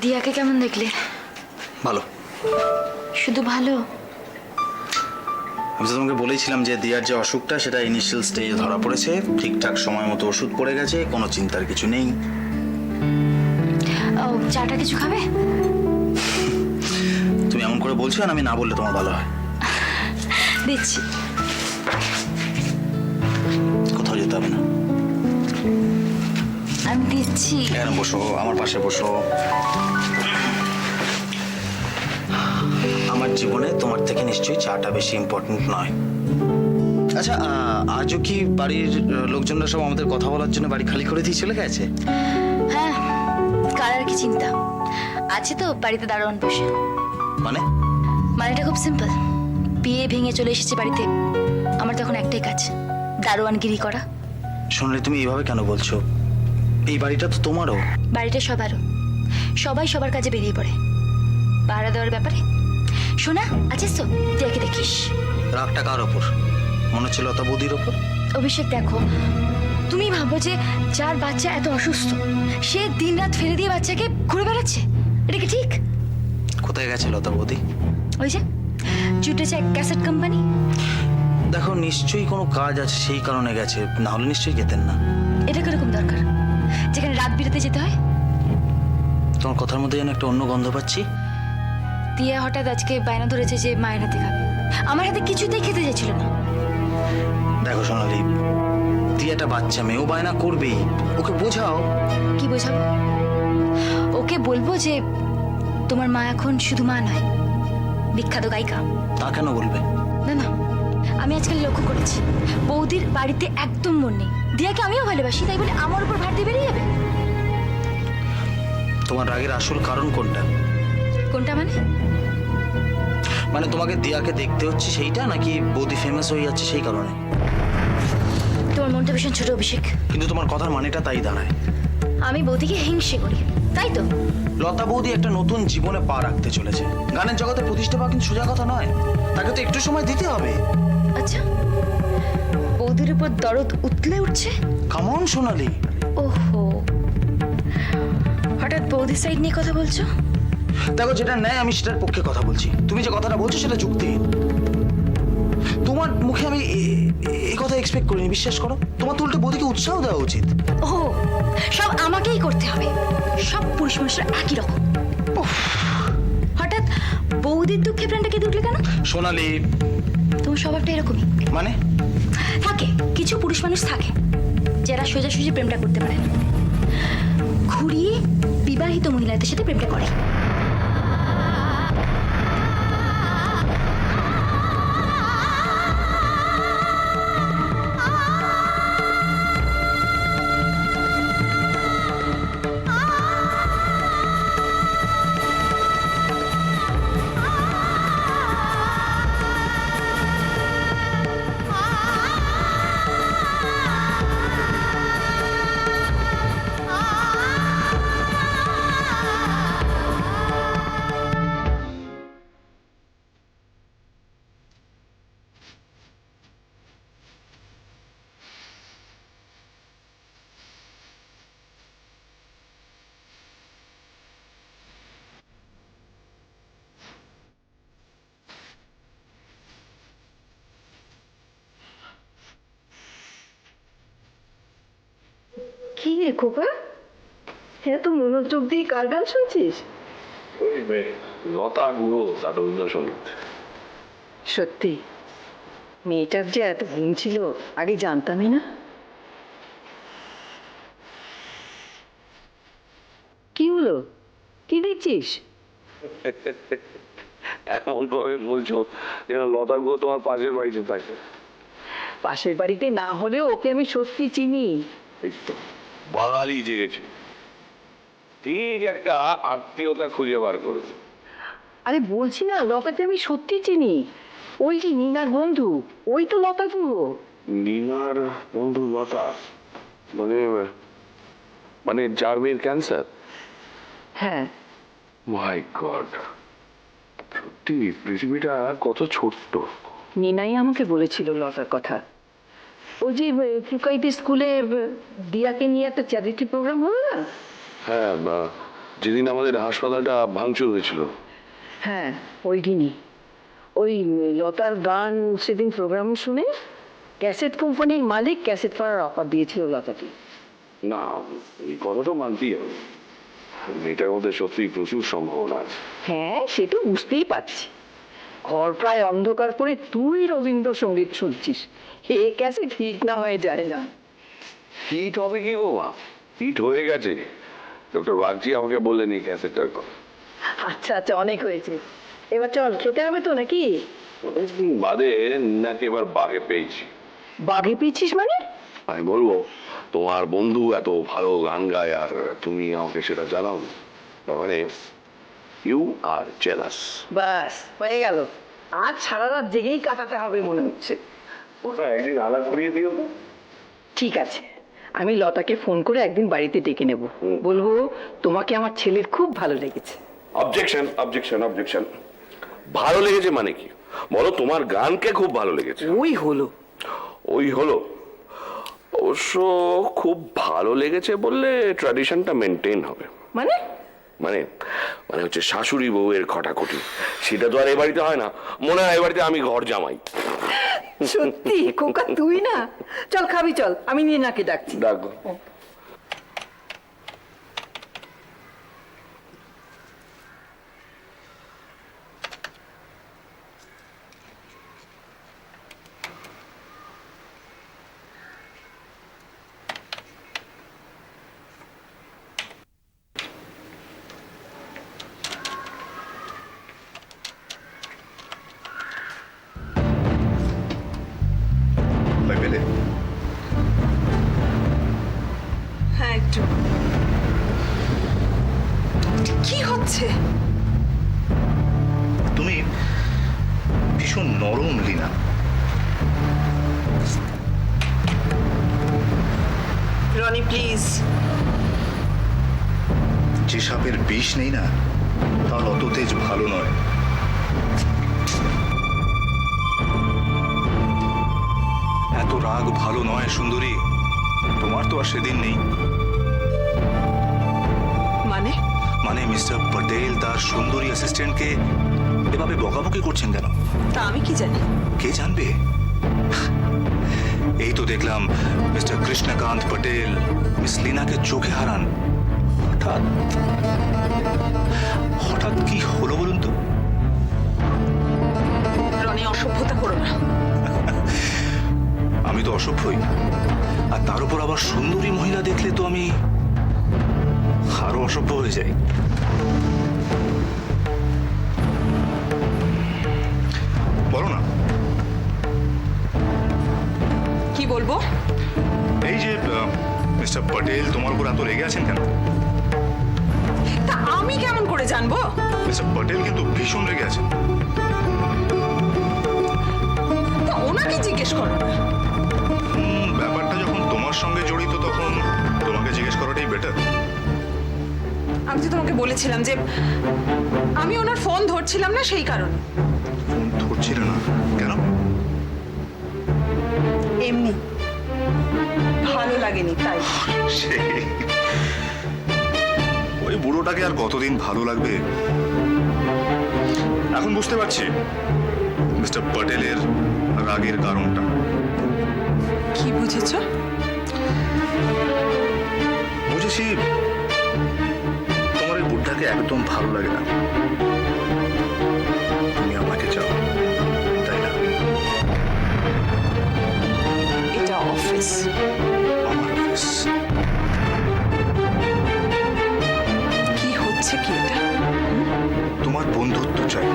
দিয়াকে কেমন দেখলে? ভালো। শুধু ভালো? আমি তো তোমাকে বলেছিলাম যে দিয়ার যে অসুখটা সেটা ইনিশিয়াল স্টেজে ধরা পড়েছে, ঠিকঠাক সময় মতো ওষুধ পড়ে গেছে, কোনো চিন্তার কিছু নেই। ও, চাটা কিছু খাবে? তুমি এমন করে বলছো, আর আমি না বললে তোমার ভালো হয়। দিচ্ছি। কোথাও যেতে হবে না, আমি দিচ্ছি। এখানে বসো, আমার পাশে বসো। আমার জীবনে তোমার থেকে নিশ্চয়ই চাটা বেশি ইম্পর্টেন্ট নয়। আচ্ছা, আজও কি বাড়ির লোকজনরা সব আমাদের কথা বলার জন্য বাড়ি খালি করে দিয়ে চলে গেছে? হ্যাঁ, কার আর কি চিন্তা আছে তো বাড়িতে দারোয়ান বসে। মানেটা খুব সিম্পল। বিয়ে ভেঙে চলে এসেছে বাড়িতে, আমার তখন একটাই কাজ, দারোয়ানগিরি করা। শুনলে তুমি এইভাবে কেন বলছো? এই বাড়িটা তো তোমারও। বাড়িটা সবারও, সবাই সবার কাজে বেরিয়ে পড়ে পাহারা দেওয়ার ব্যাপারে। শোনা আছিস তো, দিয়াকে দেখিস। রাগটা কার ওপর? মনে হচ্ছে লতা বৌদির ওপর। অভিষেক, দেখো, তুমি ভাবো যে যার বাচ্চা এত অসুস্থ সে দিনরাত ফেলে দিয়ে বাচ্চাকে ঘুরে বেড়াচ্ছে, এটা কি ঠিক? কোথায় গেছে লতা বৌদি? ওই যে জুটেছে এক ক্যাসেট কোম্পানি। দেখো, নিশ্চয়ই কোনো কাজ আছে, সেই কারণে গেছে, না হলে নিশ্চয়ই যেতেন না। এটা কিরকম দরকার যেখানে রাত বিরাতে যেতে হয়? তোমার কথার মধ্যে যেন একটা অন্য গন্ধ পাচ্ছি। দিয়া হঠাৎ আজকে বায়না ধরেছে যে মায়ের হাতে খাবে, আমার হাতে কিছুতেই খেতে চাইছিল না। দেখো সোনালি, তুই একটা বাচ্চা মেয়ে, ও বায়না করবেই, ওকে বোঝাও। কি বোঝাবো? ওকে বলবো যে তোমার মা এখন শুধু মা নয়, বিখ্যাত গায়িকা। তা কেন বলবে? না না, আমি আজকাল লক্ষ্য করেছি বৌদির বাড়িতে একদম মন নেই। দিয়াকে আমিও ভালোবাসি, তাই বলে আমার উপর ভার দিয়ে বেরিয়ে যাবে? তোমার রাগের আসল কারণ কোনটা? কোনটা মানে তোমাকে দিয়াকে দেখতে হচ্ছে সেইটা, নাকি বৌদি ফেমাস হয়ে যাচ্ছে সেই কারণে? তোমার মনটা ভীষণ ছোট অভিষেক। কিন্তু তোমার কথার মানেটা তাই দাঁড়ায়। আমি বৌদিকে হিংসে করি, তাই তো? লতা বৌদি একটা নতুন জীবনে পা রাখতে চলেছে, গানের জগতে প্রতিষ্ঠা পাওয়া কিন্তু সোজা কথা নয়, তাকে তো একটু সময় দিতে হবে। আচ্ছা, বৌদির উপর দরদ উতলে উঠছে। কেমন সোনালি? ওহো, হঠাৎ বৌদির সাইড নিয়ে কথা বলছো? দেখো, যেটা নেয় আমি সেটার পক্ষে কথা বলছি, তুমি যে কথাটা বলছো সেটা যুক্তিহীন। তোমার মুখে আমি এই কথা এক্সপেক্ট করিনি, বিশ্বাস করো। তোমার তো উল্টে বৌদিকে উৎসাহ দেওয়া উচিত। ও, সব আমাকেই করতে হবে? সব পুরুষ মানুষরা একই রকম। হঠাৎ বৌদির দুঃখে প্রাণটা কেঁদে উঠলে কেন? সোনালি, তোমার স্বভাবটা এরকমই। মানে থাকে, কিছু পুরুষ মানুষ থাকে যারা সোজাসুজি প্রেমটা করতে পারে না, ঘুরিয়ে বিবাহিত মহিলাদের সাথে প্রেমটা করে। কি রে খোকা, এত মনোযোগ দিয়ে কার গান শুনছিস? লতা গুরু তার রবীন্দ্রসঙ্গীত। সত্যি মেয়েটার যে এত গুণ ছিল আগে জানতামই না। কি হলো, কি দেখছিস? এমন ভাবে বলছো যেন লতা গুরু তোমার পাশের বাড়িতে থাকে। পাশের বাড়িতে না হলেও ওকে আমি সত্যি চিনি। এই তো বাঙালি জেগেছে, ঠিক একটা আত্মীয়তা খুঁজে বার করেছে। আরে বলছি না, লতাকে আমি সত্যি চিনি। ওই যে নীনার বন্ধু, ওই তো লতা পুরো। নীনার বন্ধু লতা? মানে মানে যার মেয়ের ক্যান্সার? হ্যাঁ। মাই গড, সত্যি পৃথিবীটা কত ছোট্ট। নীনাই আমাকে বলেছিল লতার কথা। ওই যে ফুকাইতে স্কুলে দিয়াকে নিয়ে একটা চ্যারিটি প্রোগ্রাম হলো না? হ্যাঁ, যেদিন আমাদের হাসপাতালটা ভাঙচুর হয়েছিল, হ্যাঁ ওই দিনই ওই লতার গান সেদিন প্রোগ্রাম শুনে ক্যাসেট কোম্পানির মালিক ক্যাসেট করার অফার দিয়েছিল লতাকে। না এই কথাটা মানতেই হবে, মেয়েটার মধ্যে সত্যি প্রচুর সম্ভাবনা আছে। হ্যাঁ সে তো বুঝতেই পারছি, ঘর প্রায় অন্ধকার করে তুই রবীন্দ্রসঙ্গীত শুনছিস, এ ক্যাসেট ঠিক না হয়ে যায় না। হিট হবে কি বাবা, হিট হয়ে গেছে। ডক্টর বাগচি আমাকে বললেন এই ক্যাসেটটার কথা। আচ্ছা আচ্ছা অনেক হয়েছে, এবার চল খেতে হবে তো নাকি? অনেকদিন বাদে নাকি এবার বাগে পেয়েছি। বাঘে পেয়েছিস মানে? আমি বলবো তোমার বন্ধু এত ভালো গান গায় আর তুমি আমাকে সেটা জানাও, মানে ইউ আর জেলাস। বাস হয়ে গেল, আজ সারা রাত জেগেই কাটাতে হবে মনে হচ্ছে। ওটা একদিন আলাদা করিয়ে দিও তো। ঠিক আছে, আমি লতাকে ফোন করে একদিন বাড়িতে ডেকে নেব, বলবো তোমাকে আমার ছেলের খুব ভালো লেগেছে। Objection objection objection. ভালো লেগেছে মানে কি বলো, তোমার গানকে খুব ভালো লেগেছে। ওই হলো। ওই হলো, অবশ্য খুব ভালো লেগেছে বললে ট্র্যাডিশনটা মেনটেন হবে। মানে? মানে মানে হচ্ছে শাশুড়ি বউয়ের খটাখটি, সেটা তো আর এ বাড়িতে হয় না। মনে হয় এ বাড়িতে আমি ঘর জামাই। সত্যি খোকা তুই না, চল খাবি চল, আমি নিনাকে ডাকছি। ডাকো। পেলে হ্যাঁ একটু। কি হচ্ছে? তুমি ভীষণ নরম লীনা। রনি প্লিজ। যে সাপের বিষ নেই না তার অত তেজ ভালো নয়। এত রাগ ভালো নয় সুন্দরী, তোমার তো আর সেদিন নেই। মানে? মানে মিস্টার পটেল তার সুন্দরী অ্যাসিস্ট্যান্টকে এভাবে বকাবকি করছেন কেন? তা আমি কি জানি? কে জানবে? এই তো দেখলাম মিস্টার কৃষ্ণকান্ত পটেল মিস লীনাকে চোখে হারান। হঠাৎ হঠাৎ কি হলো বলুন তো? রনি অসভ্যতা করো না। আমি তো অসভ্যই, আর তার উপর আবার সুন্দরী মহিলা দেখলে তো আমি আরো অসভ্য হয়ে যাই। বলো না। কি বলবো? এই যে মিস্টার পটেল তোমার উপর এত রেগে আছেন কেন? তা আমি কেমন করে জানবো? মিস্টার পটেল কিন্তু ভীষণ রেগে আছেন। তা ওনাকে জিজ্ঞেস করো না। ব্যাপারটা যখন তোমার সঙ্গে জড়িত তখন তোমাকে জিজ্ঞেস করাটাই বেটার। আমি তো তোমাকে বলেছিলাম যে আমি ওনার ফোন ধরছিলাম না, সেই কারণে। ফোন ধরছিল না কেন? এমনি ভালো লাগেনি তাই। ওই বুড়োটাকে আর কতদিন ভালো লাগবে? এখন বুঝতে পারছি মিস্টার পটেলের রাগের কারণটা। কি বুঝেছো? বুঝেছি তোমার এই বুড়টাকে একদম ভালো লাগে না। তুমি আমাকে চাও তাই না? এটা অফিস। আমার অফিস। কি হচ্ছে কি এটা? তোমার বন্ধুত্ব চাই,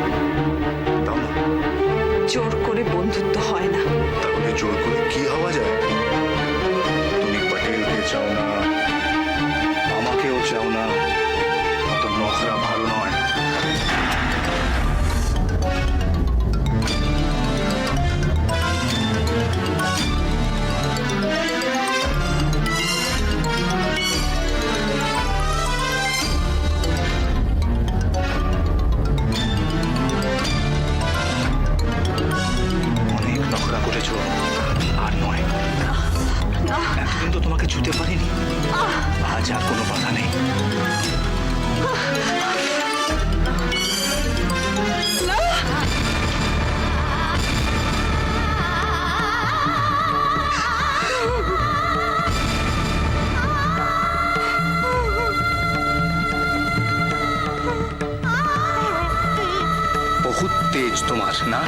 তাও না? জোর করে বন্ধুত্ব হয় না। তাহলে জোর করে কি হওয়া যায়? তুমি পটেলকে চাও না, আমাকেও চাও না, অত নখরা ভালো নয়। অনেক নখরা করেছো, আর নয়। এতদিন তো তোমাকে ছুতে পারিনি, আজ আর কোনো বাধা নেই। তেজ তোমার না?